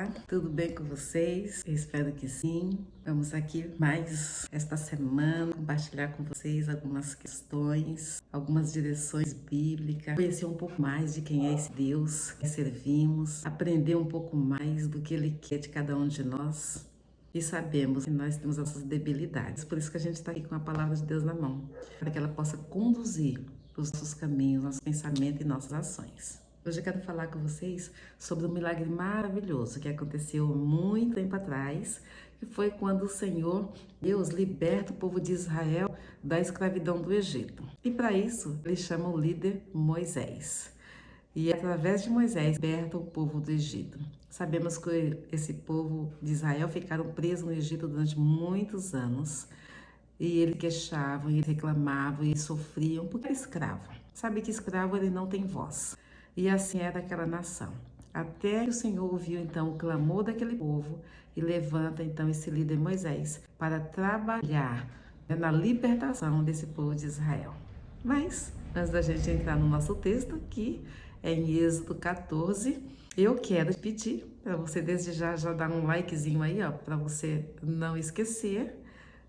Olá, tudo bem com vocês? Eu espero que sim. Vamos aqui mais esta semana compartilhar com vocês algumas questões, algumas direções bíblicas, conhecer um pouco mais de quem é esse Deus que servimos, aprender um pouco mais do que Ele quer de cada um de nós. E sabemos que nós temos as nossas debilidades, por isso que a gente está aqui com a palavra de Deus na mão, para que ela possa conduzir os nossos caminhos, nossos pensamentos e nossas ações. Hoje eu quero falar com vocês sobre um milagre maravilhoso que aconteceu muito tempo atrás, que foi quando o Senhor, Deus, liberta o povo de Israel da escravidão do Egito. E para isso, ele chama o líder Moisés. E através de Moisés, liberta o povo do Egito. Sabemos que esse povo de Israel ficaram presos no Egito durante muitos anos. E eles queixavam, eles reclamavam, eles sofriam porque era escravo. Sabe que escravo ele não tem voz. E assim era aquela nação. Até que o Senhor ouviu então o clamor daquele povo e levanta então esse líder Moisés para trabalhar na libertação desse povo de Israel. Mas, antes da gente entrar no nosso texto, que é em Êxodo 14, eu quero pedir para você desde já dar um likezinho aí, ó, para você não esquecer.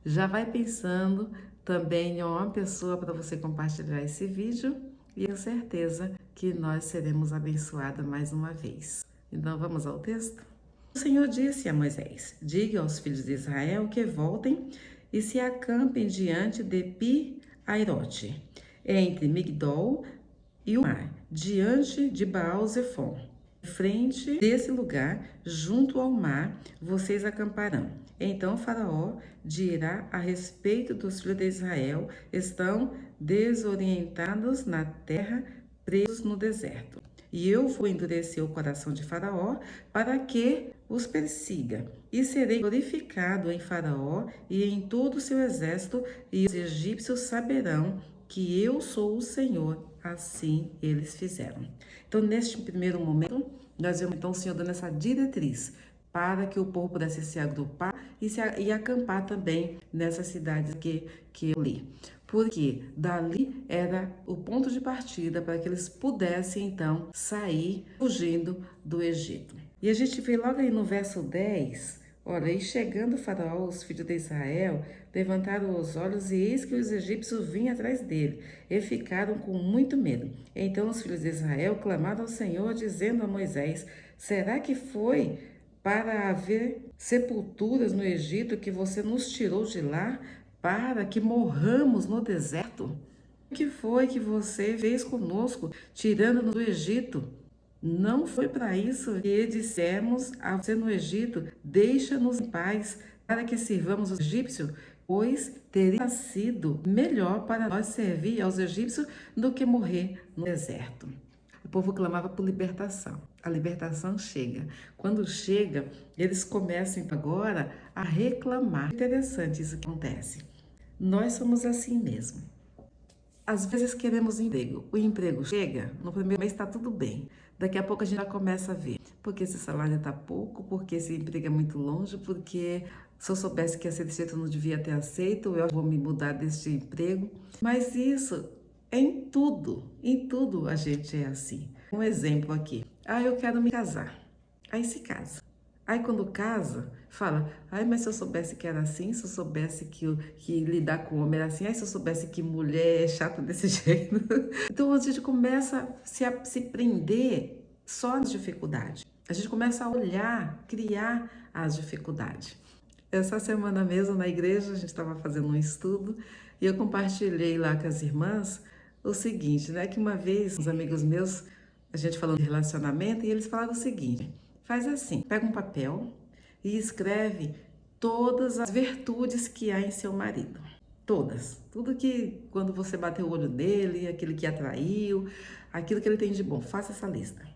Já vai pensando também em uma pessoa para você compartilhar esse vídeo e tenho certeza que nós seremos abençoadas mais uma vez. Então vamos ao texto? O Senhor disse a Moisés: diga aos filhos de Israel que voltem e se acampem diante de Pi-Hairote, entre Migdol e o mar, diante de Baal-Zefon. Em frente desse lugar, junto ao mar, vocês acamparão. Então Faraó dirá a respeito dos filhos de Israel: estão desorientados na terra, presos no deserto. E eu vou endurecer o coração de Faraó para que os persiga. E serei glorificado em Faraó e em todo o seu exército, e os egípcios saberão que eu sou o Senhor. Assim eles fizeram. Então, neste primeiro momento, nós vemos então o Senhor dando essa diretriz para que o povo pudesse se agrupar e acampar também nessas cidades que eu li. Porque dali era o ponto de partida para que eles pudessem então sair fugindo do Egito. E a gente vê logo aí no verso 10, olha, e chegando Faraó, os filhos de Israel levantaram os olhos e eis que os egípcios vinham atrás dele e ficaram com muito medo. Então os filhos de Israel clamaram ao Senhor, dizendo a Moisés: será que foi para haver sepulturas no Egito que você nos tirou de lá para que morramos no deserto? O que foi que você fez conosco, tirando-nos do Egito? Não foi para isso que dissemos a você no Egito: deixa-nos em paz, para que sirvamos os egípcios, pois teria sido melhor para nós servir aos egípcios do que morrer no deserto. O povo clamava por libertação. A libertação chega. Quando chega, eles começam agora a reclamar. Interessante isso que acontece. Nós somos assim mesmo. Às vezes queremos emprego. O emprego chega, no primeiro mês está tudo bem. Daqui a pouco a gente já começa a ver. Porque esse salário está pouco, porque esse emprego é muito longe, porque se eu soubesse que ia ser desse jeito eu não devia ter aceito, eu vou me mudar deste emprego. Mas isso é em tudo a gente é assim. Um exemplo aqui. Eu quero me casar. Aí se casa. Aí quando casa, fala: mas se eu soubesse que era assim, se eu soubesse que lidar com homem era assim, se eu soubesse que mulher é chata desse jeito. Então a gente começa a se prender só nas dificuldades. A gente começa a olhar, criar as dificuldades. Essa semana mesmo na igreja a gente estava fazendo um estudo e eu compartilhei lá com as irmãs o seguinte, né? Que uma vez uns amigos meus, a gente falando de relacionamento, e eles falaram o seguinte: faz assim, pega um papel e escreve todas as virtudes que há em seu marido. Todas. Tudo que, quando você bater o olho dele, aquilo que atraiu, aquilo que ele tem de bom. Faça essa lista.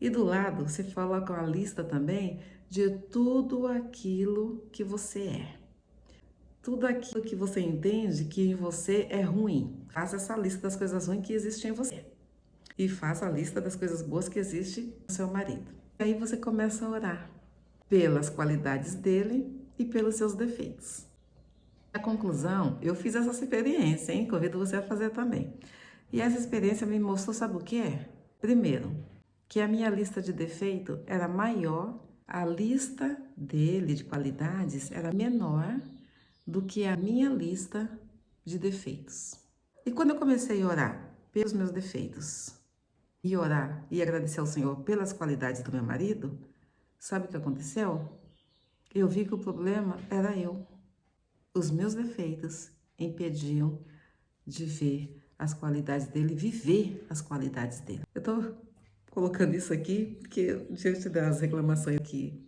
E do lado, você fala com a lista também de tudo aquilo que você é. Tudo aquilo que você entende que em você é ruim. Faça essa lista das coisas ruins que existem em você. E faça a lista das coisas boas que existem no seu marido. Aí você começa a orar pelas qualidades dele e pelos seus defeitos. Na conclusão, eu fiz essa experiência, hein? Convido você a fazer também. E essa experiência me mostrou, sabe o que é? Primeiro, que a minha lista de defeito era maior a lista dele de qualidades era menor do que a minha lista de defeitos. E quando eu comecei a orar pelos meus defeitos e orar e agradecer ao Senhor pelas qualidades do meu marido, sabe o que aconteceu? Eu vi que o problema era eu. Os meus defeitos impediam de ver as qualidades dele, viver as qualidades dele. Eu tô colocando isso aqui porque, diante das reclamações aqui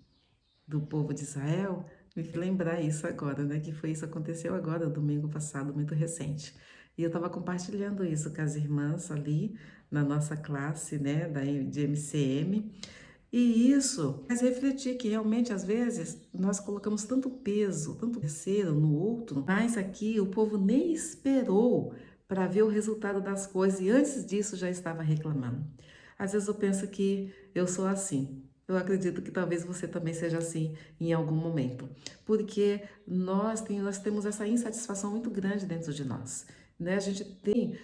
do povo de Israel, me fez lembrar isso agora, né? Que foi isso que aconteceu agora, domingo passado, muito recente. E eu estava compartilhando isso com as irmãs ali na nossa classe, né, de MCM. E isso faz refletir que realmente, às vezes, nós colocamos tanto peso, tanto terceiro no outro, mas aqui o povo nem esperou para ver o resultado das coisas e antes disso já estava reclamando. Às vezes eu penso que eu sou assim. Eu acredito que talvez você também seja assim em algum momento, porque nós temos essa insatisfação muito grande dentro de nós, né? A gente tem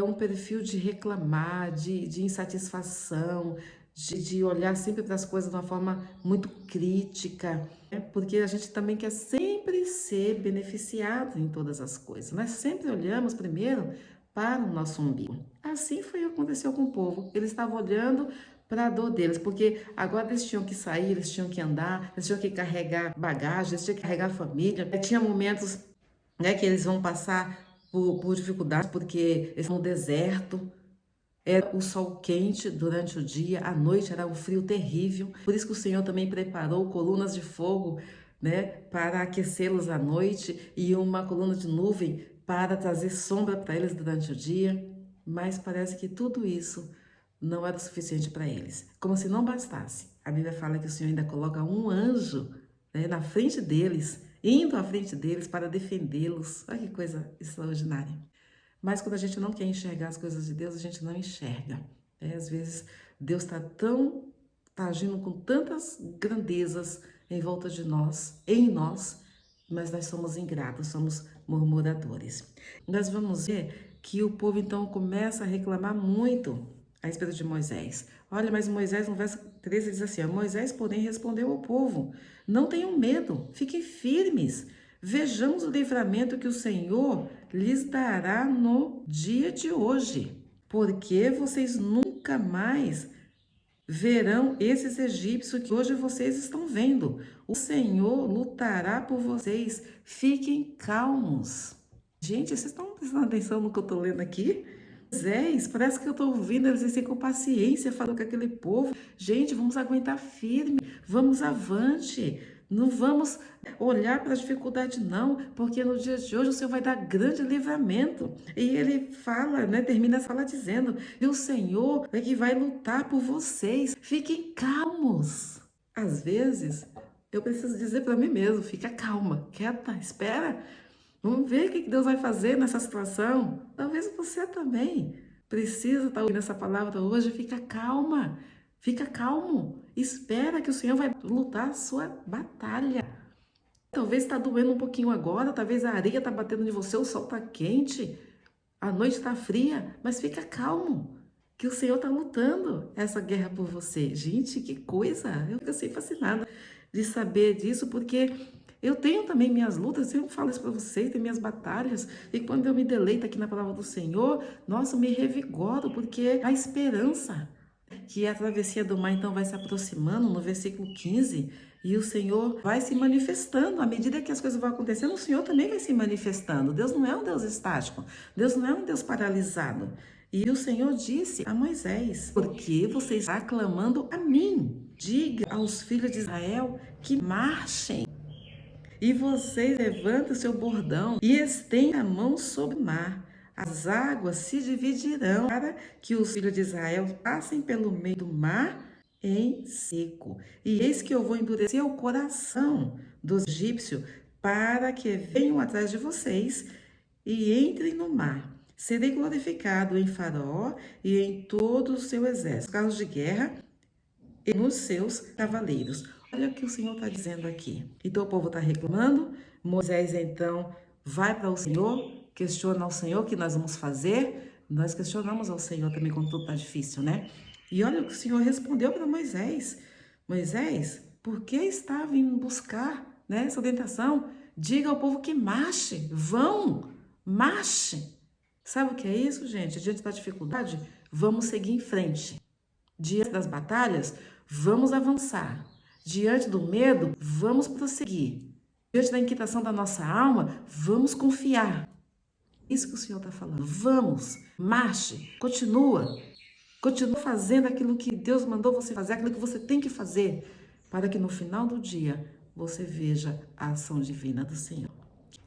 um perfil de reclamar, de insatisfação, de olhar sempre para as coisas de uma forma muito crítica, né? Porque a gente também quer sempre ser beneficiado em todas as coisas. Nós sempre olhamos primeiro para o nosso umbigo. Assim foi o que aconteceu com o povo. Eles estavam olhando para a dor deles, porque agora eles tinham que sair, eles tinham que andar, eles tinham que carregar bagagem, eles tinham que carregar família. Tinha momentos, né, que eles vão passar por dificuldades, porque eles estão no deserto. Era o sol quente durante o dia, à noite era um frio terrível. Por isso que o Senhor também preparou colunas de fogo, né, para aquecê-los à noite e uma coluna de nuvem para trazer sombra para eles durante o dia. Mas parece que tudo isso não era o suficiente para eles. Como se não bastasse. A Bíblia fala que o Senhor ainda coloca um anjo, né, na frente deles, indo à frente deles para defendê-los. Olha que coisa extraordinária. Mas quando a gente não quer enxergar as coisas de Deus, a gente não enxerga. Às vezes Deus está agindo com tantas grandezas em volta de nós, em nós, mas nós somos ingratos, somos murmuradores. Nós vamos ver que o povo então começa a reclamar muito a respeito de Moisés. Olha, mas Moisés, no verso 13, diz assim: Moisés, porém, respondeu ao povo: não tenham medo, fiquem firmes. Vejamos o livramento que o Senhor lhes dará no dia de hoje, porque vocês nunca mais verão esses egípcios que hoje vocês estão vendo. O Senhor lutará por vocês. Fiquem calmos. Gente, vocês estão prestando atenção no que eu estou lendo aqui? Moisés, parece que eu estou ouvindo eles assim, com paciência, falando com aquele povo. Gente, vamos aguentar firme, vamos avante. Não vamos olhar para a dificuldade, não, porque no dia de hoje o Senhor vai dar grande livramento. E ele fala, né, termina a fala dizendo: e o Senhor é que vai lutar por vocês. Fiquem calmos. Às vezes, eu preciso dizer para mim mesmo: fica calma, quieta, espera. Vamos ver o que Deus vai fazer nessa situação. Talvez você também precisa estar ouvindo essa palavra hoje. Fica calma. Fica calmo, espera que o Senhor vai lutar a sua batalha. Talvez está doendo um pouquinho agora, talvez a areia está batendo em você, o sol está quente, a noite está fria, mas fica calmo, que o Senhor está lutando essa guerra por você. Gente, que coisa! Eu fico assim fascinada de saber disso, porque eu tenho também minhas lutas, eu falo isso para vocês, tenho minhas batalhas, e quando eu me deleito aqui na palavra do Senhor, nossa, eu me revigoro, porque há esperança. Que a travessia do mar então vai se aproximando no versículo 15 e o Senhor vai se manifestando. À medida que as coisas vão acontecendo, o Senhor também vai se manifestando. Deus não é um Deus estático, Deus não é um Deus paralisado. E o Senhor disse a Moisés: porque você está clamando a mim? Diga aos filhos de Israel que marchem. E vocês levantem o seu bordão e estendam a mão sobre o mar. As águas se dividirão para que os filhos de Israel passem pelo meio do mar em seco. E eis que eu vou endurecer o coração dos egípcios para que venham atrás de vocês e entrem no mar. Serei glorificado em Faraó e em todo o seu exército, carros de guerra e nos seus cavaleiros. Olha o que o Senhor está dizendo aqui. Então o povo está reclamando. Moisés então vai para o Senhor, questiona ao Senhor o que nós vamos fazer. Nós questionamos ao Senhor também quando tudo está difícil, né? E olha o que o Senhor respondeu para Moisés. Moisés, Por que está vindo buscar, né, essa orientação? Diga ao povo que marche, vão, marche. Sabe o que é isso, gente? Diante da dificuldade, vamos seguir em frente. Diante das batalhas, vamos avançar. Diante do medo, vamos prosseguir. Diante da inquietação da nossa alma, vamos confiar. Isso que o Senhor está falando. Vamos, marche, continua. Continua fazendo aquilo que Deus mandou você fazer, aquilo que você tem que fazer, para que no final do dia você veja a ação divina do Senhor.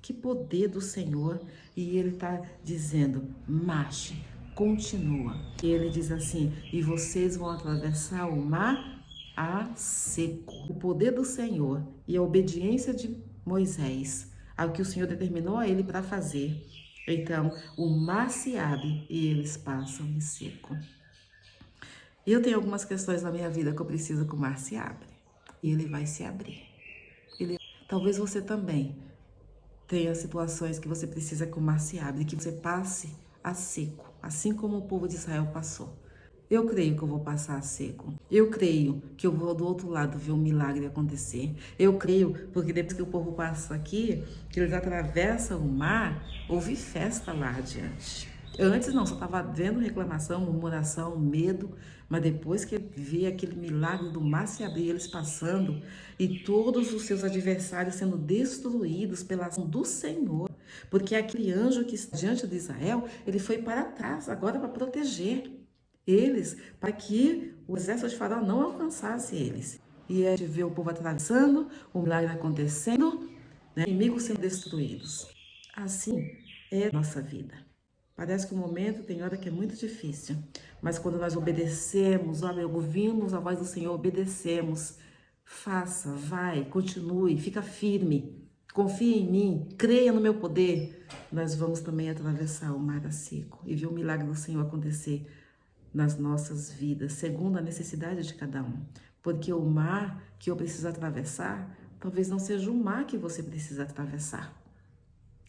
Que poder do Senhor! E Ele está dizendo, marche, continua. E Ele diz assim, e vocês vão atravessar o mar a seco. O poder do Senhor e a obediência de Moisés ao que o Senhor determinou a ele para fazer. Então, o mar se abre e eles passam em seco. Eu tenho algumas questões na minha vida que eu preciso que o mar se abra. E ele vai se abrir. Talvez você também tenha situações que você precisa que o mar se abra, que você passe a seco, assim como o povo de Israel passou. Eu creio que eu vou passar a seco. Eu creio que eu vou do outro lado ver um milagre acontecer. Eu creio, porque depois que o povo passa aqui, que eles atravessam o mar, houve festa lá adiante. Antes não, só estava vendo reclamação, murmuração, medo, mas depois que vi aquele milagre do mar se abrir, eles passando e todos os seus adversários sendo destruídos pela ação do Senhor, porque aquele anjo que está diante de Israel, ele foi para trás agora para proteger eles, para que o exército de Faraó não alcançasse eles. E a gente vê o povo atravessando, o milagre acontecendo, né? Inimigos sendo destruídos. Assim é a nossa vida. Parece que o momento tem hora que é muito difícil, mas quando nós obedecemos, ouvimos a voz do Senhor, obedecemos, faça, vai, continue, fica firme, confie em mim, creia no meu poder, nós vamos também atravessar o mar a seco e ver o milagre do Senhor acontecer nas nossas vidas, segundo a necessidade de cada um. Porque o mar que eu preciso atravessar, talvez não seja o mar que você precisa atravessar.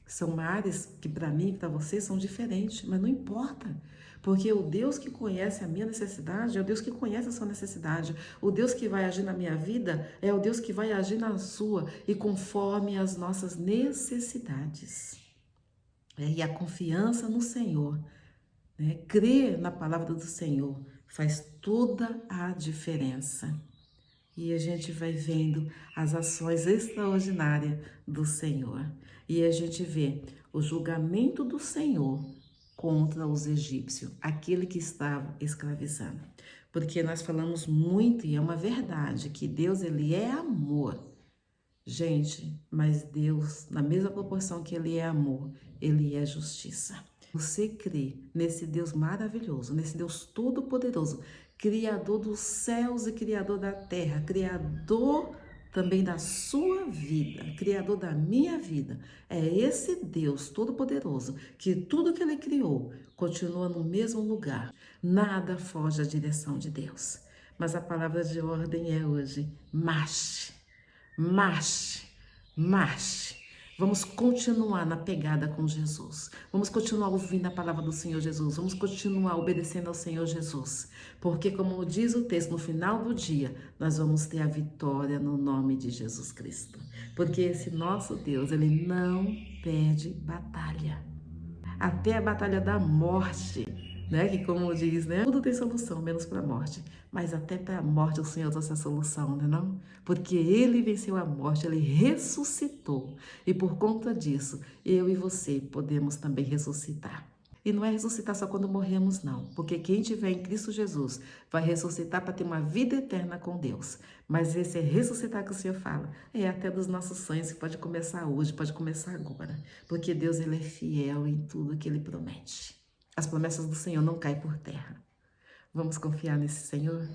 São mares que para mim e para você são diferentes, mas não importa. Porque o Deus que conhece a minha necessidade é o Deus que conhece a sua necessidade. O Deus que vai agir na minha vida é o Deus que vai agir na sua e conforme as nossas necessidades. E a confiança no Senhor, né? Crer na palavra do Senhor faz toda a diferença. E a gente vai vendo as ações extraordinárias do Senhor. E a gente vê o julgamento do Senhor contra os egípcios, aquele que estava escravizando. Porque nós falamos muito, e é uma verdade, que Deus, ele é amor. Gente, mas Deus, na mesma proporção que ele é amor, ele é justiça. Você crê nesse Deus maravilhoso, nesse Deus todo-poderoso, Criador dos céus e Criador da terra, Criador também da sua vida, Criador da minha vida. É esse Deus todo-poderoso que tudo que ele criou continua no mesmo lugar. Nada foge da direção de Deus. Mas a palavra de ordem é hoje: marche, marche, marche. Vamos continuar na pegada com Jesus. Vamos continuar ouvindo a palavra do Senhor Jesus. Vamos continuar obedecendo ao Senhor Jesus. Porque, como diz o texto, no final do dia, nós vamos ter a vitória no nome de Jesus Cristo. Porque esse nosso Deus, ele não perde batalha. Até a batalha da morte, né? Que como diz, né? Tudo tem solução, menos para a morte. Mas até para a morte o Senhor trouxe a solução, né não? Porque Ele venceu a morte, Ele ressuscitou. E por conta disso, eu e você podemos também ressuscitar. E não é ressuscitar só quando morremos, não. Porque quem tiver em Cristo Jesus vai ressuscitar para ter uma vida eterna com Deus. Mas esse ressuscitar que o Senhor fala é até dos nossos sonhos, que pode começar hoje, pode começar agora. Porque Deus, ele é fiel em tudo que ele promete. As promessas do Senhor não caem por terra. Vamos confiar nesse Senhor?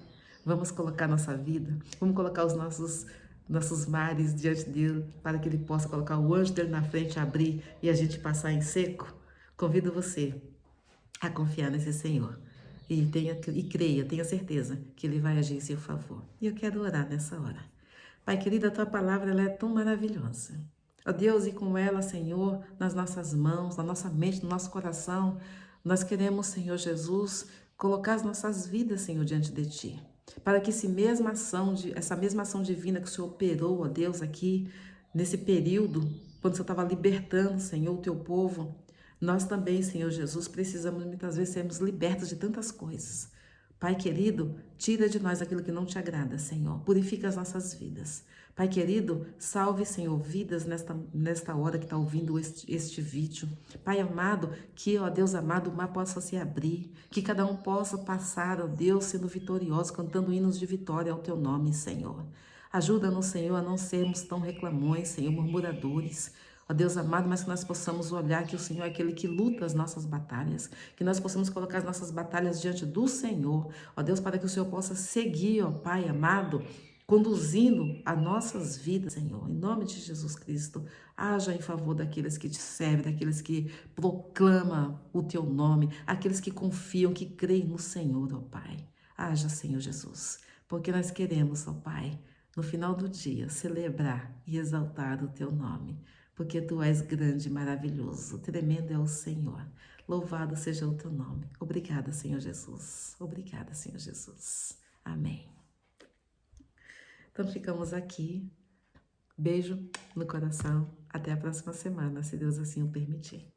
Vamos colocar nossa vida? Vamos colocar os nossos mares diante dele para que ele possa colocar o anjo dele na frente, abrir e a gente passar em seco? Convido você a confiar nesse Senhor e creia, tenha certeza que ele vai agir em seu favor. E eu quero orar nessa hora. Pai querido, a tua palavra ela é tão maravilhosa. Ó Deus, e com ela, Senhor, nas nossas mãos, na nossa mente, no nosso coração, nós queremos, Senhor Jesus, colocar as nossas vidas, Senhor, diante de Ti. para que essa mesma ação divina que o Senhor operou, ó Deus, aqui nesse período, quando o Senhor estava libertando, Senhor, o teu povo, nós também, Senhor Jesus, precisamos muitas vezes sermos libertos de tantas coisas. Pai querido, tira de nós aquilo que não te agrada, Senhor. Purifica as nossas vidas. Pai querido, salve, Senhor, vidas nesta hora que está ouvindo este vídeo. Pai amado, que, ó Deus amado, o mar possa se abrir, que cada um possa passar, ó Deus, sendo vitorioso, cantando hinos de vitória ao teu nome, Senhor. Ajuda-nos, Senhor, a não sermos tão reclamões, Senhor, murmuradores. Ó Deus amado, mas que nós possamos olhar que o Senhor é aquele que luta as nossas batalhas, que nós possamos colocar as nossas batalhas diante do Senhor. Ó Deus, para que o Senhor possa seguir, ó Pai amado, conduzindo as nossas vidas, Senhor. Em nome de Jesus Cristo, haja em favor daqueles que te servem, daqueles que proclamam o teu nome, aqueles que confiam, que creem no Senhor, ó Pai. Haja, Senhor Jesus, porque nós queremos, ó Pai, no final do dia, celebrar e exaltar o teu nome, porque tu és grande e maravilhoso, tremendo é o Senhor. Louvado seja o teu nome. Obrigada, Senhor Jesus. Obrigada, Senhor Jesus. Amém. Então ficamos aqui. Beijo no coração. Até a próxima semana, se Deus assim o permitir.